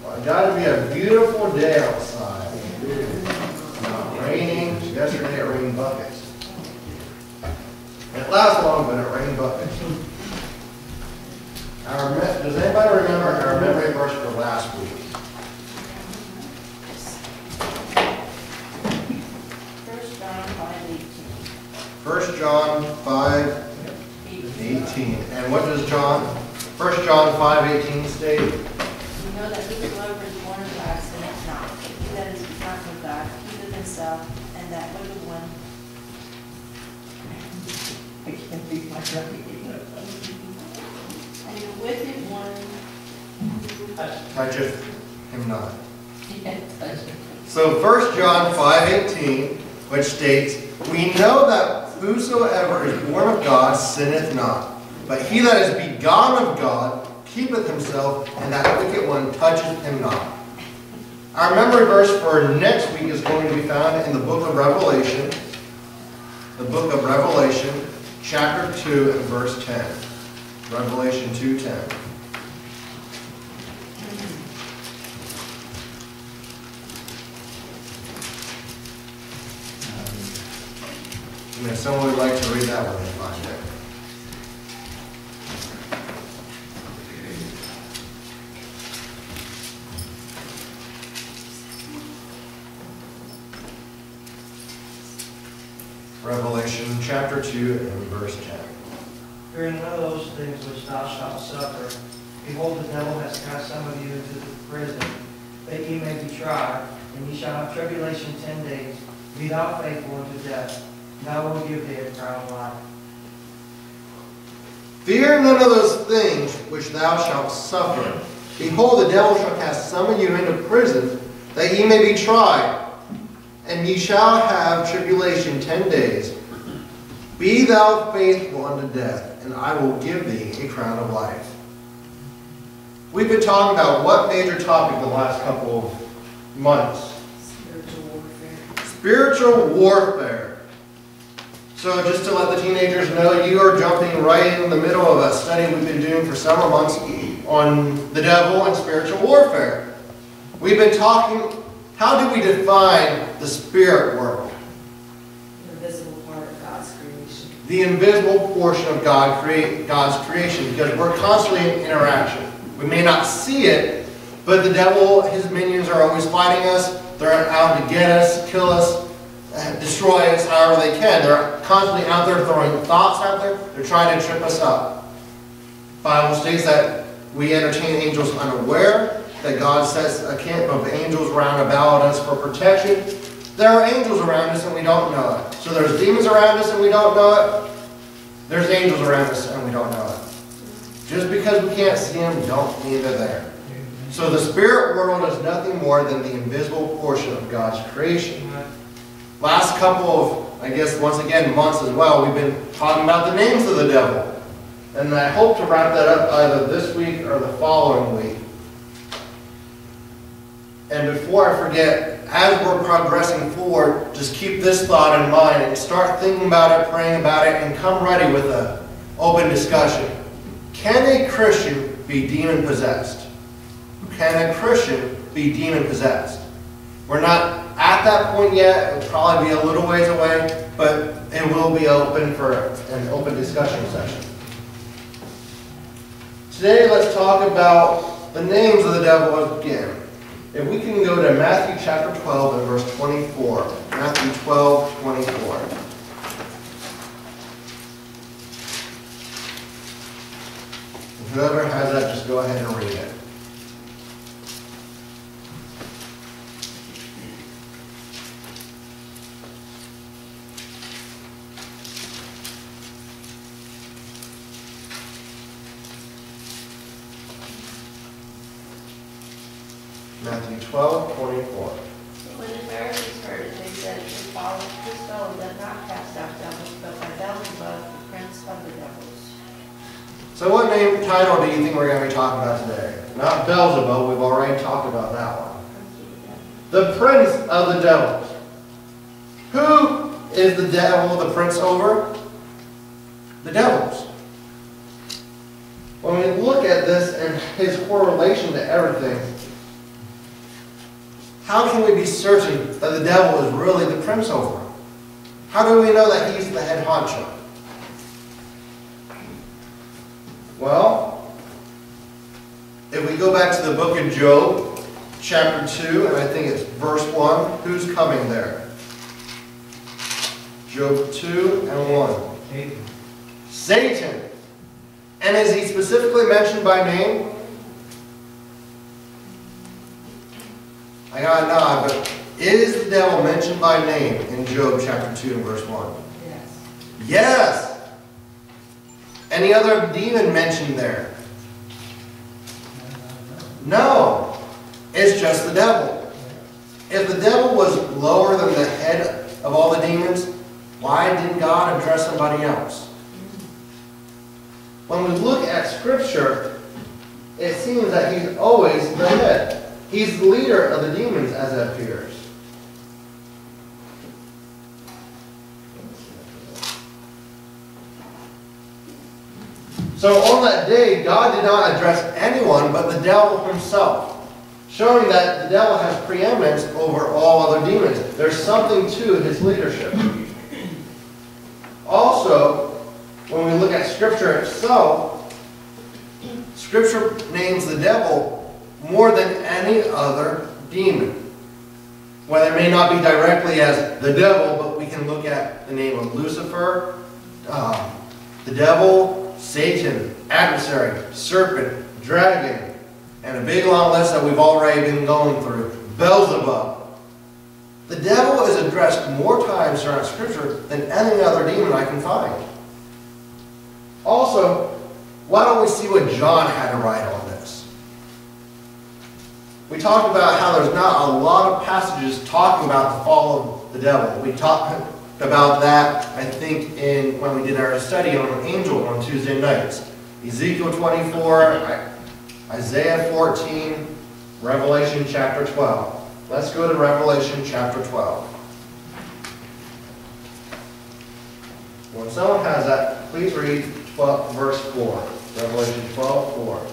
Well, it's got to be a beautiful day outside. Not raining. Yesterday it rained buckets. It lasts long, but it rained buckets. Does anybody remember our memory verse for last week? 1 John 5:18. And what does 1 John 5:18 state? We know that whosoever is born of God sinneth not. He that is not of God keepeth himself, and that wicked one. I can't beat my drum. And the wicked one. Toucheth him not. Can't touch it. So 1 John 5:18, which states, we know that whosoever is born of God sinneth not. But he that is begotten of God keepeth himself, and that wicked one toucheth him not. Our memory verse for next week is going to be found in the book of Revelation. The book of Revelation, chapter 2 and verse 10. Revelation 2:10. And if someone would like to read that one, then find it. Revelation chapter 2 and verse 10. Fearing none of those things which thou shalt suffer, behold, the devil has cast some of you into the prison, that ye may be tried, and ye shall have tribulation 10 days. Be thou faithful unto death, and I will give thee a crown of life. Fear none of those things which thou shalt suffer. Behold, the devil shall cast some of you into prison, that ye may be tried, and ye shall have tribulation 10 days. Be thou faithful unto death, and I will give thee a crown of life. We've been talking about what major topic the last couple of months? Spiritual warfare. Spiritual warfare. So just to let the teenagers know, you are jumping right in the middle of a study we've been doing for several months on the devil and spiritual warfare. We've been talking, how do we define the spirit world? The invisible part of God's creation. The invisible portion of God's creation, because we're constantly in interaction. We may not see it, but the devil, his minions are always fighting us. They're out to get us, kill us, destroy us however they can. They're constantly out there throwing thoughts out there. They're trying to trip us up. The Bible states that we entertain angels unaware, that God sets a camp of angels round about us for protection. There are angels around us and we don't know it. So there's demons around us and we don't know it. There's angels around us and we don't know it. Just because we can't see them, don't mean they're there. So the spirit world is nothing more than the invisible portion of God's creation. Last couple of, I guess, once again, months as well, we've been talking about the names of the devil. And I hope to wrap that up either this week or the following week. And before I forget, as we're progressing forward, just keep this thought in mind and start thinking about it, praying about it, and come ready with an open discussion. Can a Christian be demon-possessed? Can a Christian be demon-possessed? We're not at that point yet. It will probably be a little ways away, but it will be open for an open discussion session. Today, let's talk about the names of the devil again. If we can go to Matthew chapter 12 and verse 24. Matthew 12:24. Whoever has that, just go ahead and read it. Matthew 12:24. When the Pharisees heard it, they said, this fellow does not cast out devils, but by Beelzebub, the prince of the devils. So what name title do you think we're going to be talking about today? Not Beelzebub, we've already talked about that one. The prince of the devils. Who is the devil the prince over? The devils. When we look at this and his correlation to everything, how can we be certain that the devil is really the prince over him? How do we know that he's the head honcho? Well, if we go back to the book of Job, chapter 2, and I think it's verse 1, who's coming there? Job 2 and 1. Satan. And is he specifically mentioned by name? I got a nod, but is the devil mentioned by name in Job chapter 2 and verse 1? Yes. Yes! Any other demon mentioned there? No. It's just the devil. If the devil was lower than the head of all the demons, why didn't God address somebody else? When we look at Scripture, it seems that he's always the head. He's the leader of the demons, as it appears. So on that day, God did not address anyone but the devil himself, showing that the devil has preeminence over all other demons. There's something to his leadership. Also, when we look at Scripture itself, Scripture names the devil more than any other demon. Well, it may not be directly as the devil, but we can look at the name of Lucifer, the devil, Satan, adversary, serpent, dragon, and a big long list that we've already been going through, Beelzebub. The devil is addressed more times throughout Scripture than any other demon I can find. Also, why don't we see what John had to write on this? We talked about how there's not a lot of passages talking about the fall of the devil. We talked about that, I think, when we did our study on an angel on Tuesday nights. Ezekiel 24, Isaiah 14, Revelation chapter 12. Let's go to Revelation chapter 12. When someone has that, please read verse 4. Revelation 12:4.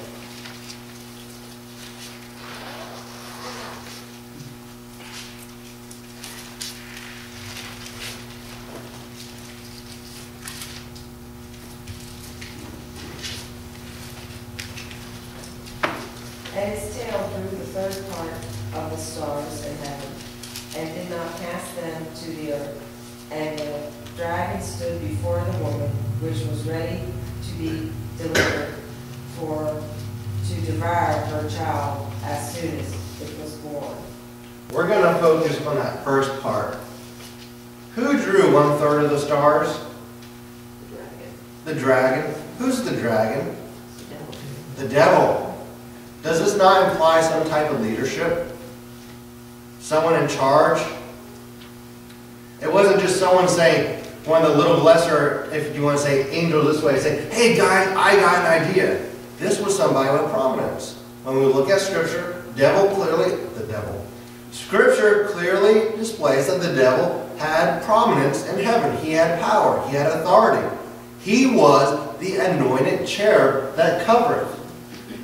And his tail drew the third part of the stars in heaven, and did not cast them to the earth. And the dragon stood before the woman, which was ready to be delivered to devour her child as soon as it was born. We're going to focus on that first part. Who drew 1/3 of the stars? The dragon. The dragon. Who's the dragon? The devil. The devil. Does this not imply some type of leadership? Someone in charge? It wasn't just someone saying, one of the little lesser, if you want to say angel this way, saying, hey guys, I got an idea. This was somebody with prominence. When we look at Scripture, Scripture clearly displays that the devil had prominence in heaven. He had power. He had authority. He was the anointed cherub that covereth.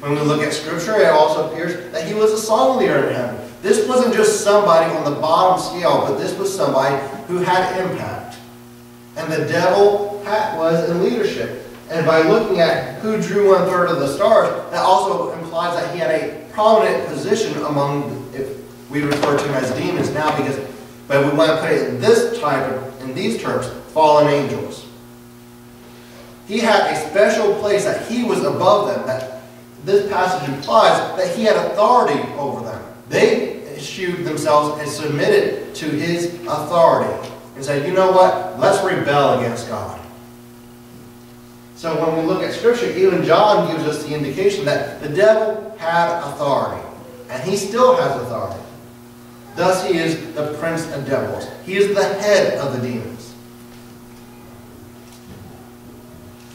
When we look at Scripture, it also appears that he was a song leader in heaven. This wasn't just somebody on the bottom scale, but this was somebody who had impact. And the devil was in leadership. And by looking at who drew 1/3 of the stars, that also implies that he had a prominent position among, if we refer to them as demons now, but we want to put it in these terms, fallen angels. He had a special place that he was above them, that this passage implies that he had authority over them. They eschewed themselves and submitted to his authority and said, you know what, let's rebel against God. So when we look at Scripture, even John gives us the indication that the devil had authority, and he still has authority. Thus he is the prince of devils. He is the head of the demons.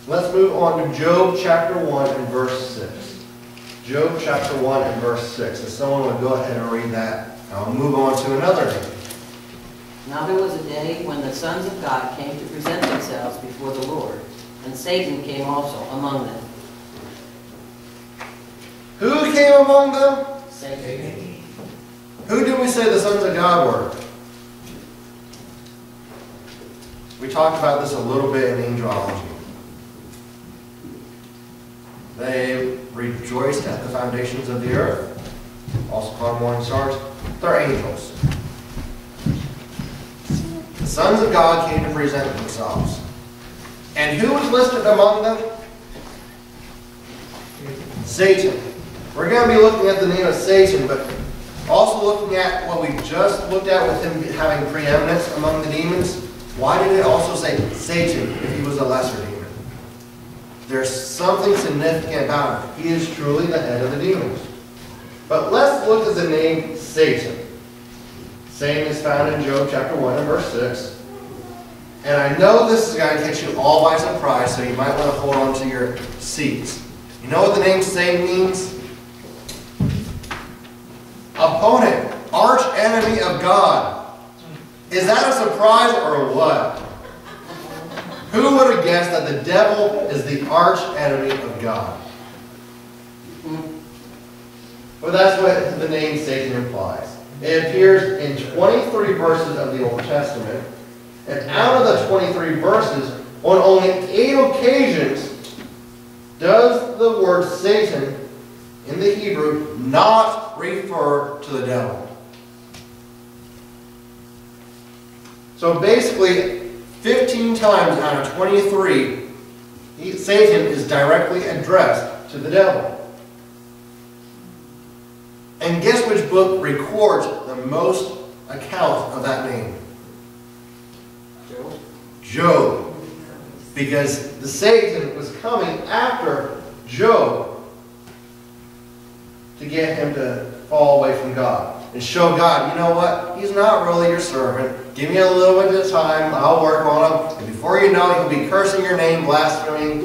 Let's move on to Job chapter 1 and verse 6. Job chapter 1 and verse 6. If someone would go ahead and read that, I'll move on to another name. Now there was a day when the sons of God came to present themselves before the Lord, and Satan came also among them. Who came among them? Satan. Who Who did we say the sons of God were? We talked about this a little bit in angelology. They rejoiced at the foundations of the earth, also called morning stars. They're angels. The sons of God came to present themselves. And who was listed among them? Satan. We're going to be looking at the name of Satan, but also looking at what we just looked at with him having preeminence among the demons. Why did it also say Satan if he was a lesser demon? There's something significant about him. He is truly the head of the demons. But let's look at the name Satan. Satan is found in Job chapter 1 and verse 6. And I know this is going to catch you all by surprise, so you might want to hold on to your seats. You know what the name Satan means? Opponent, arch enemy of God. Is that a surprise or what? Who would have guessed that the devil is the arch enemy of God? Well, that's what the name Satan implies. It appears in 23 verses of the Old Testament. And out of the 23 verses, on only 8 occasions does the word Satan in the Hebrew not refer to the devil. So basically, 15 times out of 23, Satan is directly addressed to the devil. And guess which book records the most account of that name? Job. Because the Satan was coming after Job to get him to fall away from God. And show God, you know what? He's not really your servant. Give me a little bit of time. I'll work on him. And before you know it, he'll be cursing your name, blaspheming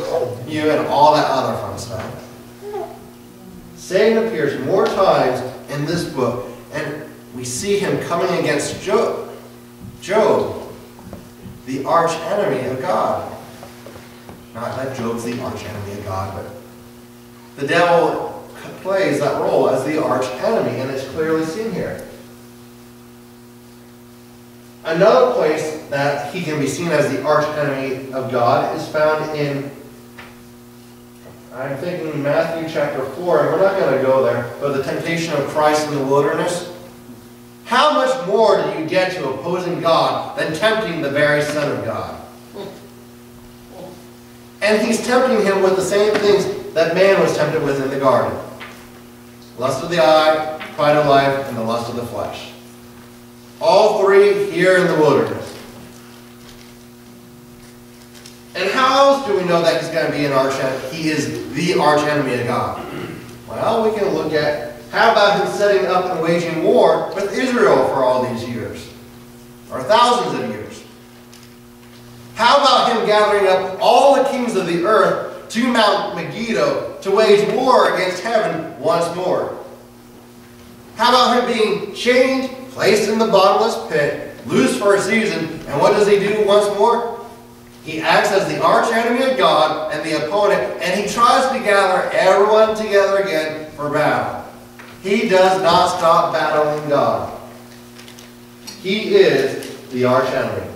you, and all that other fun stuff. Satan appears more times in this book. And we see him coming against Job. Job, the arch enemy of God. Not that Job's the arch enemy of God, but the devil plays that role as the arch enemy, and it's clearly seen here. Another place that he can be seen as the arch enemy of God is found in, I'm thinking Matthew chapter 4, and we're not going to go there, but the temptation of Christ in the wilderness. How much more do you get to opposing God than tempting the very Son of God? And he's tempting him with the same things that man was tempted with in the garden. Lust of the eye, pride of life, and the lust of the flesh. All three here in the wilderness. And how else do we know that he's going to be an arch enemy? He is the arch enemy of God. Well, we can look at how about him setting up and waging war with Israel for all these years, or thousands of years. How about him gathering up all the kings of the earth to Mount Megiddo to wage war against heaven once more? How about him being chained, placed in the bottomless pit, loose for a season, and what does he do once more? He acts as the arch enemy of God and the opponent, and he tries to gather everyone together again for battle. He does not stop battling God. He is the arch enemy.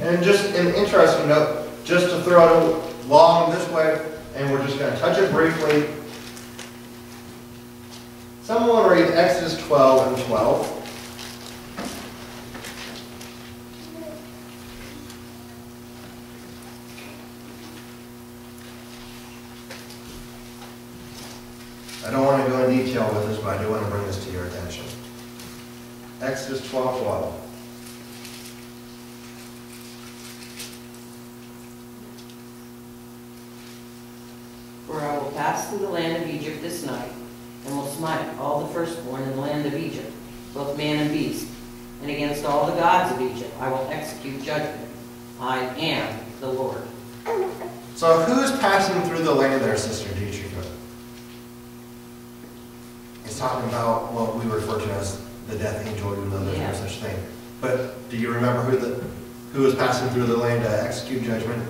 And just an interesting note, just to throw it along this way, and we're just going to touch it briefly. Someone want to read Exodus 12 and 12. I don't want to go in detail with this, but I do want to bring this to your attention. Exodus 12:12. For I will pass through the land of Egypt this night, and will smite all the firstborn in the land of Egypt, both man and beast. And against all the gods of Egypt I will execute judgment. I am the Lord. So who's passing through the land there, Sister Dietrich? It's talking about what we refer to as the death angel, even though there's no such thing. But do you remember who was passing through the land to execute judgment?